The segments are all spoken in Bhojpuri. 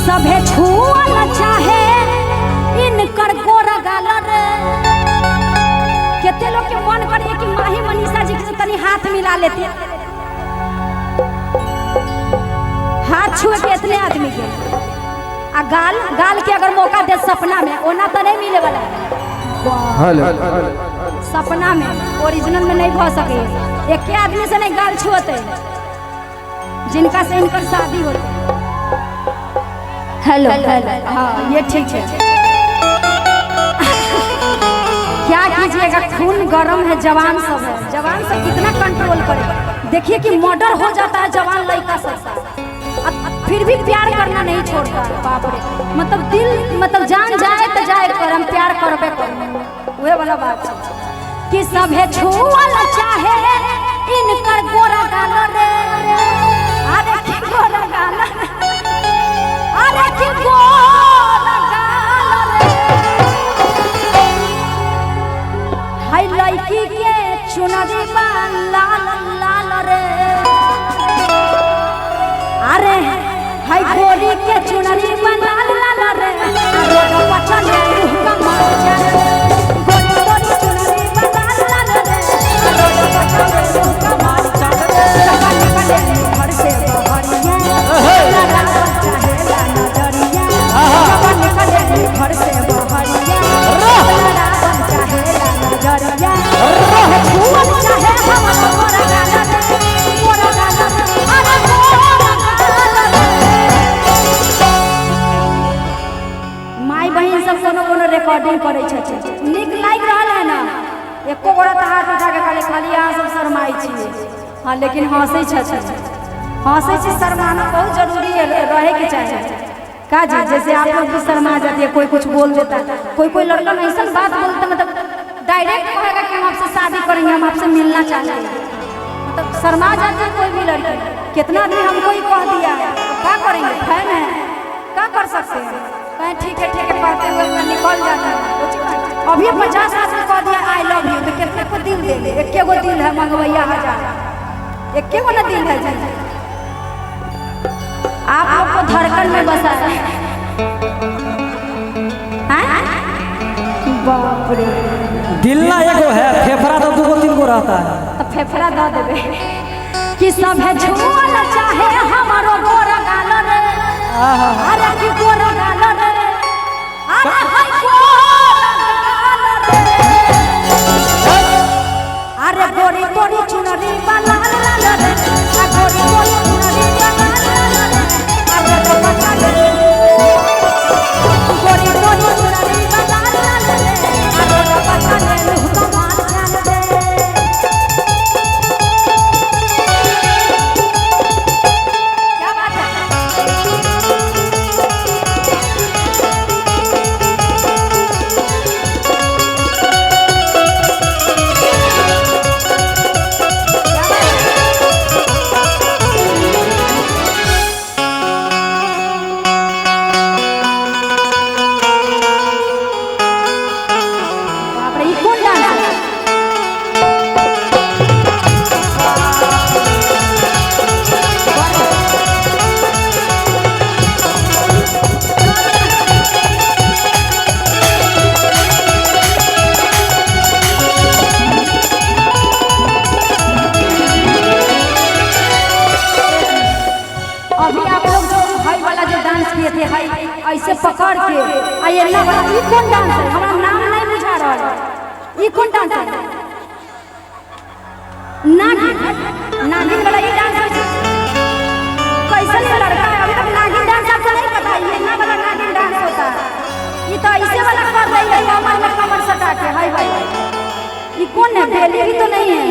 सभे छुअल चाहे इनकर गोरा गाल रे। केते लोग के मन करे कि माही मनीषा जी के तनी हाथ मिला लेते, हाथ छुए के इतने आदमी के आ गाल के अगर मौका दे सपना में, ओना तो नहीं मिले वाला सपना में, ओरिजिनल में नहीं हो सके। एक आदमी से नहीं गाल छुअते जिनका से इनकर शादी होती। हेलो हाँ ये ठीक है। क्या कीजिएगा, खून गर्म है, जवान सब है, जवान सब कितना कंट्रोल करे। देखिए कि मर्डर हो जाता है जवान लड़का सब, फिर भी प्यार करना नहीं छोड़ता। बाप रे, मतलब दिल, मतलब जान जाए तो जाए कर, हम प्यार करबे कर, वह वाला बात कि सभे छुअल चाहे इनकर गोरा गाल रे। अरे की गोरा गाल, अरे की गोरा गाल रे। हाय लड़की के चुनरी बा लाल लाल रे। अरे हाय गोरी के चुनरी बा लाल लाल रे। अरे बच्चा ने का मार जाए, गोरी गोरी चुनरी बा लाल लाल रे। अरे बच्चा ने का मार जाए, कहानी कहानी घर से बहरिया लड़ा चाहे ला नजरिया। कहानी कहानी घर से बहरिया लड़ा चाहे ला नजरिया। छुअल चाहे हमारा गोरा गाल रे, गोरा गाल रे। अरे गोरा गाल रे। माई बहन सब कोनो रिकॉर्डिंग करे छथिन, निक लाग रहल है ना। एको गोरा त हाथ उठा के खाली खाली अहाँ सब शर्माई छी। हाँ लेकिन हंसै छथिन, हंसै छी। शर्माना बहुत जरूरी है, रहे के चाहिए का जी। जैसे आप लोग भी शर्मा जाती है, कोई कुछ बोल देता है, कोई लड़का ऐसा बात बोलता, मतलब डायरेक्ट कहेगा कि हम आपसे शादी करेंगे, हम आपसे मिलना चाहते हैं, मतलब शर्मा जाती है कोई भी लड़की। कितना दिन हमको ही कह दिया है, क्या करेंगे, फैन है, क्या कर सकते हैं। कहें ठीक है कहते हुए निकल जाता है। अभी 50 आदमी कह दिया आई लव यू, तो कितने को दिल दे दे। एक गो दिल है मंगवैया हजार, एक गो ना दिल है जी। आप लोग को धड़कन में बसा है। बाप रे, दिल ना एगो है, फेफड़ा तो 2-3 गो रहता है। तो फेफड़ा दे देबे कि सब है छुअल चाहे हमारो गोरा गाल रे। अरे की गोरा गाल रे, अरे हाय गोरा गाल रे। अरे गोरी गोरी चुनरी बा लाल लाल रे। आ गोरी गोरी चुनरी बा लाल लाल रे। अरे तो पता ले गोरी गोरी चुनरी बा लाल लाल रे। अरे तो पता ले तो मार जान दे। क्या बात है। ऐसे पकड़ के आइए वाला ई कौन डांस है, हमारा नाम नहीं बुझा रहा है। ई कौन डांस है? नागिन वाला ई डांस है। कैसे लड़का है, अभी तक नागिन डांस आपको नहीं पता है। ये ना वाला नागिन डांस होता है, ये तो ऐसे वाला कर रही है, कमर में कमर सटा के। हाय भाई ये कौन है? बेली भी तो नहीं है,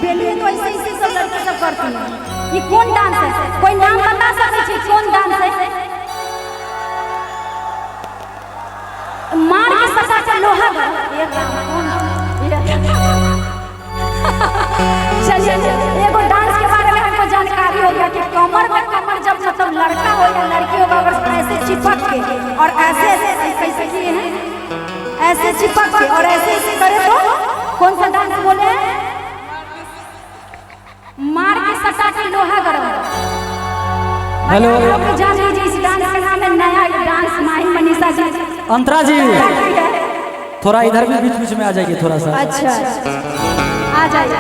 बेली तो ऐसे सब लड़के सब करती है। ये कौन डांस है? कोई नाम बता सकते हैं कौन डांस है? मार के सटा के लोहा चलिए एगो डांस के बारे में हमको जानकारी हो गया कि कमर में कमर जब मतलब लड़का हो या लड़की होगा अगर ऐसे चिपक के और ऐसे कैसे किए हैं, ऐसे चिपक के और ऐसे करे तो कौन सा डांस बोले? मार के सटा के लोहा गरम। हेलो जान लीजिए इस डांस का नाम है नया मनीषा जी, अंतरा जी थोड़ा इधर भी बीच बीच में आ जाइए थोड़ा सा। अच्छा आ जाइए।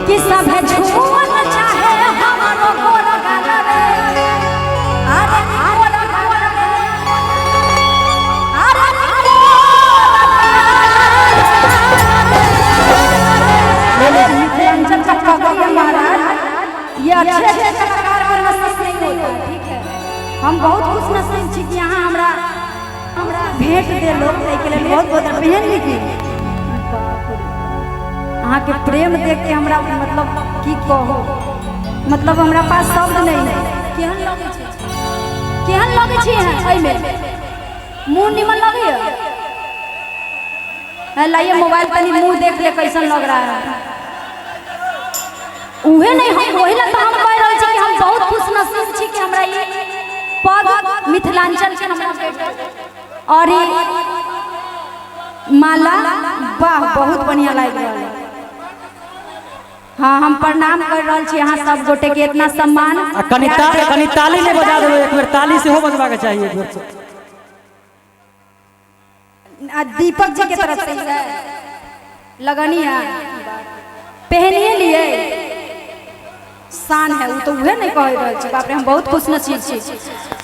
कि सब है छुअल चाहे हमारो गोरा गाल रे, अरे गोरा गाल रे, अरे गोरा मिथिलांचल का पगड़ी महाराज, ये अच्छे कलाकार का नसीब नहीं होता, ठीक है। हम बहुत खुश नसीब छी कि यहाँ हमरा भेंट दे लोग के लिए बहुत बहुत बहन लिखी अहाँ के प्रेम देख के हमरा मतलब की कहू, मतलब हमरा पास शब्द नहीं है। केहन लगे छै, केहन लगे छै एहि में मुंह निमन लगे है। लाइए मोबाइल तनी मुंह देख ले कैसन लग रहा है। उहे नहीं हम वही ला तो हम कह रहल छी कि हम बहुत खुश नसीब छी कि हमरा ये पद मिथिलांचल के हमरा बेटा और ये माला वाह बहुत बढ़िया लाग रहा है। हाँ हम प्रणाम कर रहा छी यहाँ सब गोटे के इतना सम्मान। कनी ताली नहीं बजा देबो, एक बेर ताली से हो बजवा के चाहिए एक बेर। दीपक जी के तरफ से है लगनी है, पहनिए लिए शान है वो तो उहे नहीं कह रहल छी। बाप रे हम बहुत खुश नसीब छी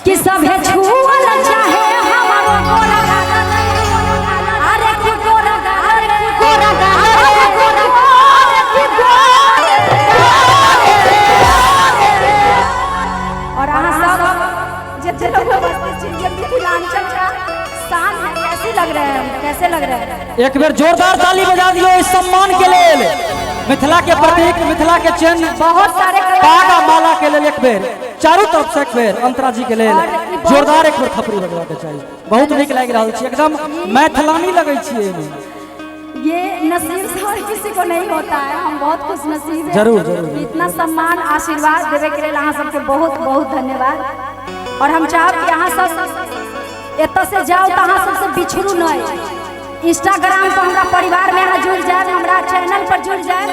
कि सब है छुअल चाहे हमारो गोरा गाल रे, अरे कि गोरा गाल रे, गोरा गाल रे, और अहाँ सब जितने लोग मिथिलांचल का शान है, कैसे लग रहे हैं, कैसे लग रहे हैं। एक बेर जोरदार ताली बजा दियो इस सम्मान के लेल, मिथिला के प्रतीक, मिथिला के चिन्ह, बहुत सारे पाग आ माला के लेल एक बेर चारों तरफ से एक बेर अंतरा जी के लेल जोरदार एक बेर थपड़ी बजवा के चाहिए। बहुत नीक लाग रहल छी, एकदम मैथिलानी लगै छियै। ये नसीब हर किसी को नहीं होता है, हम बहुत खुश नसीब हैं। जरूर जरूर। इतना सम्मान आशीर्वाद देवे के लिए अहाँ सबके बहुत बहुत धन्यवाद। और हम चाहब कि अहाँ सब एत से जाओ तो अहाँ सबसे बिछड़ू नहीं। इंस्टाग्राम पर हमारा परिवार में अहाँ जुड़ जाए, हमारा चैनल पर जुड़ जाए,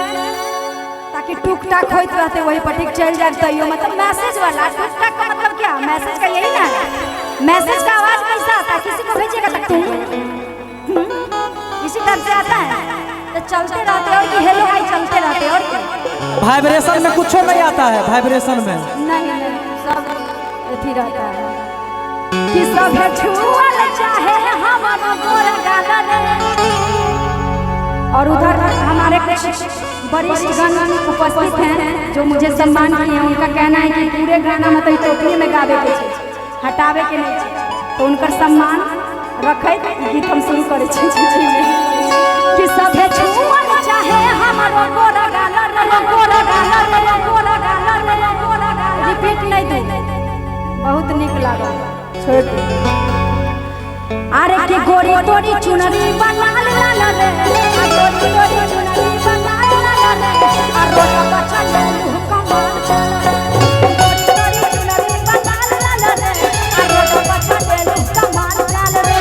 ताकि टूक टाक होते रहते वही पर ठीक चल जाए। तो ये मतलब मैसेज वाला टूक टाक का मतलब क्या, मैसेज का यही ना है। मैसेज का आवाज कैसा आता है, किसी को भेजिएगा तो इसी तरह से आता है, तो चलते रहते और कि हेलो हाय चलते रहते और क्या। वाइब्रेशन में कुछ नहीं आता है, वाइब्रेशन में नहीं सब अथी रहता है कि सब है छुअल चाहे हमारो गोरा गाल रे। और उधर हमारे कुछ वरिष्ठगण उपस्थित हैं जो मुझे सम्मान किए हैं। उनका कहना है कि पूरे गाना मतलब टोकरी में गावे के छै, हटावे के नहीं छै, तो उनका सम्मान रखे गीत हम शुरू करे छी कि सब है छुअल चाहे हमारो गोरा गाल रे, गोरा गाल रे, गोरा गाल रे, गोरा गाल। रिपीट नहीं दे, बहुत निक लागल, छोड़ दे। अरे कि गोरी तोरी चुनरी बना लाल रे, गोरी तोरी चुनरी बना लाल रे, आ रोड पर चले कमाल चल रे, गोरी तोरी चुनरी बना लाल रे, आ रोड पर चले कमाल चल रे,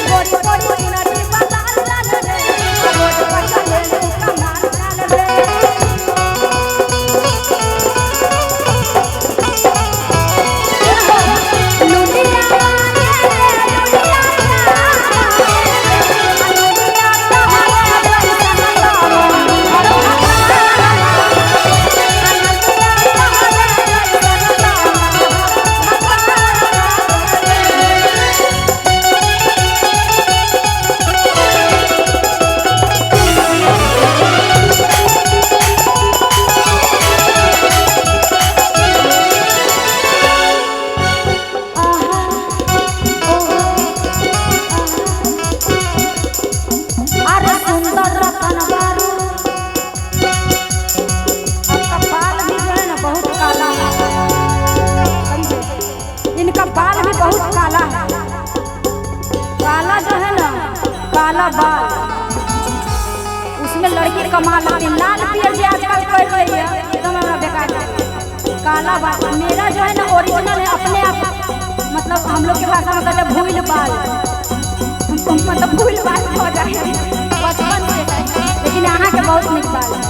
गोरी तोरी चुनरी बना लाल रे, आ रोड पर चले कमाल चल रे। काला बाल उसमें लड़की कमाल लगती है, लाल पियर जी आजकल कर रही है एकदम हमरा बेकार। काला बाल मेरा जो है ना ओरिजिनल है, अपने आप मतलब हम लोग की भाषा में कहते हैं भूल बाल, मतलब भूल बाल हो जाए बचपन से, लेकिन यहाँ के बहुत निक बाल है।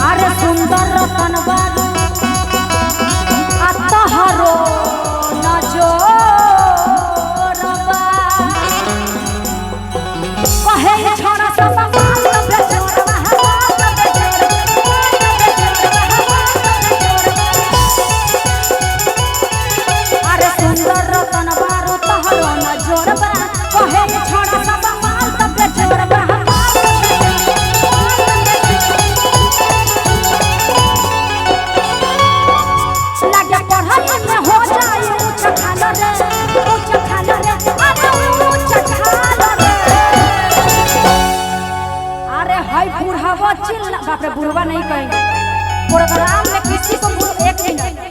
अरे सुंदर रतन बाल अतहरो न जो के पढ़ाई में हो जाए ऊंच खाल रे ऊंच खाल रे अरे ऊंच खाल रे। अरे हाय बुढ़ावा चिल्ला बाप रे बुढ़वा नहीं कहेंगे प्रोग्राम में किसी को एक मिनट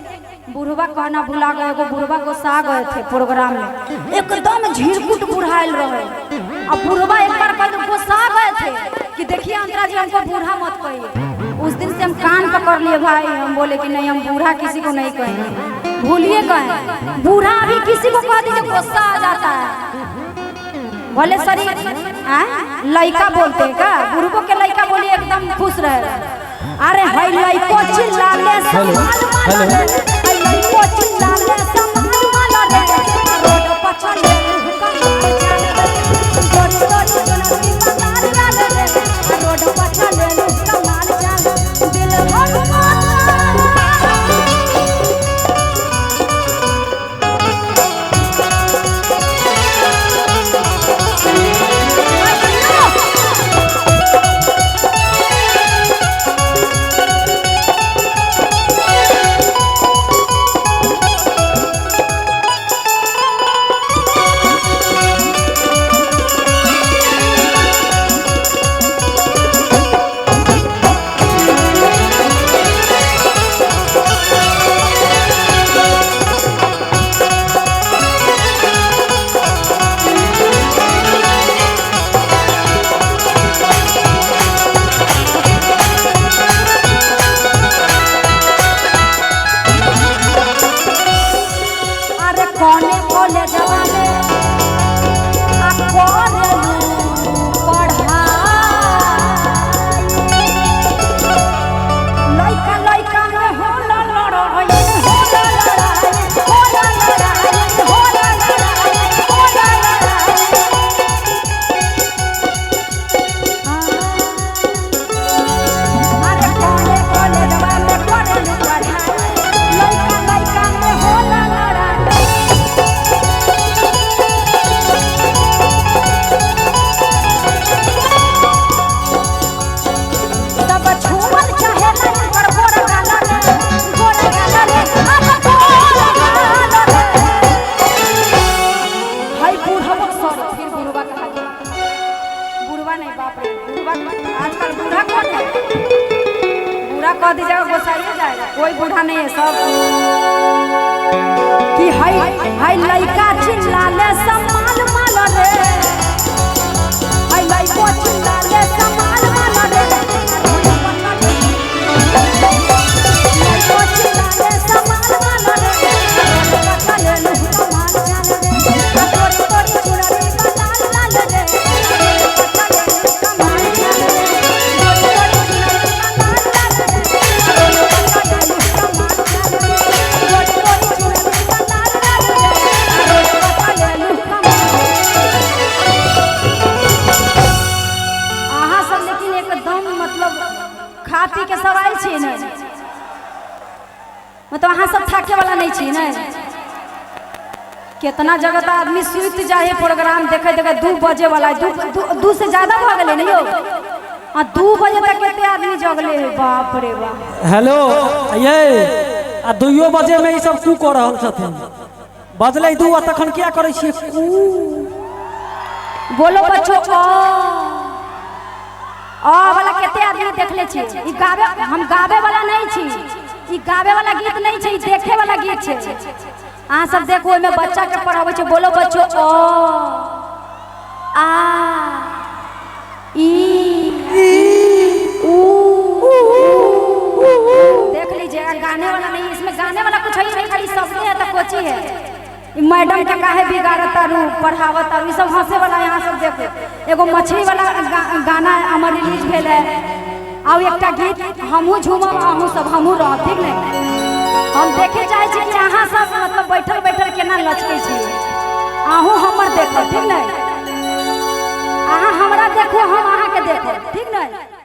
बुढ़वा कहना भुला गए एगो बुढ़वा गुस्सा गए थे प्रोग्राम में एकदम झिरकुट बुढ़ाइल रहे अब बुढ़वा एक बार कल गुस्सा गए थे कि देखिए अंतरा जी हमको बूढ़ा मत कहिए। उस दिन से हम कान पकड़ लिए भाई हम बोले कि नहीं हम बूढ़ा किसी को नहीं कहेंगे भूलिए कहें बूढ़ा अभी किसी को कह दीजिए गुस्सा आ जाता है बोले सरी लड़का बोलते हैं का बुढ़बो के लड़का बोलिए एकदम खुश रहे। अरे हाय लड़को चिल्लाले समाल रे हाय लड़को चिल्लाले समाल रे रोड पर चले रोड पर चले कमाल चल दिल भगवान कह दीजिएगा गोसाइए जाएगा कोई बूढ़ा नहीं है सब कि हाय हाय लड़का चिल्लाले समाल माल रे हाय लड़को चिल्लाले समाल माल रे लड़को चिल्लाले समाल माल रे पता ले नु कमाल चल रे तोरी तोरी चुनरी लाल लाल रे पता ले नु कमाल चल रे खा पी के सब आयल छी ने मतलब अहाँ सब थाके वाला नहीं छी ने कितना जगह तो आदमी सुत जाए प्रोग्राम देखे देखे 2 बजे वाला दू से ज्यादा भ गेले नहीं हो 2 बजे तक कितने आदमी जगले है बाप रे बाप। हेलो ये 2 बजे में ई सब कू कर रहल छथिन बजले 2 तखन क्या करे छी कू बोलो बच्चों वाला कितने आदमी देखले छी ई गावे हम गावे वाला नहीं छी ई गावे वाला गीत नहीं छी देखे वाला गीत छे अहाँ सब देखो ओमे बच्चा के पढ़ावे छे बोलो बच्चों आ ई ऊ देख लीजिएगा गाने वाला नहीं इसमें गाने वाला कुछ है नहीं खाली शब्द है तो कोची है मैडम के काहे बिगाड़ता रू पढ़ावता रू सब हंसे वाला यहाँ सब देखो एगो मछली वाला गाना हमार रिलीज भेल है और एक गीत हमहू झूमब अहूँ सब हमहू रह ठीक नहीं हम देखे चाहे छी कि अहाँ सब मतलब बैठल बैठल केना लचके छी अहूँ हमर देखो ठीक नहीं अहाँ हमरा देखो हम अहाँ के देखो ठीक नहीं।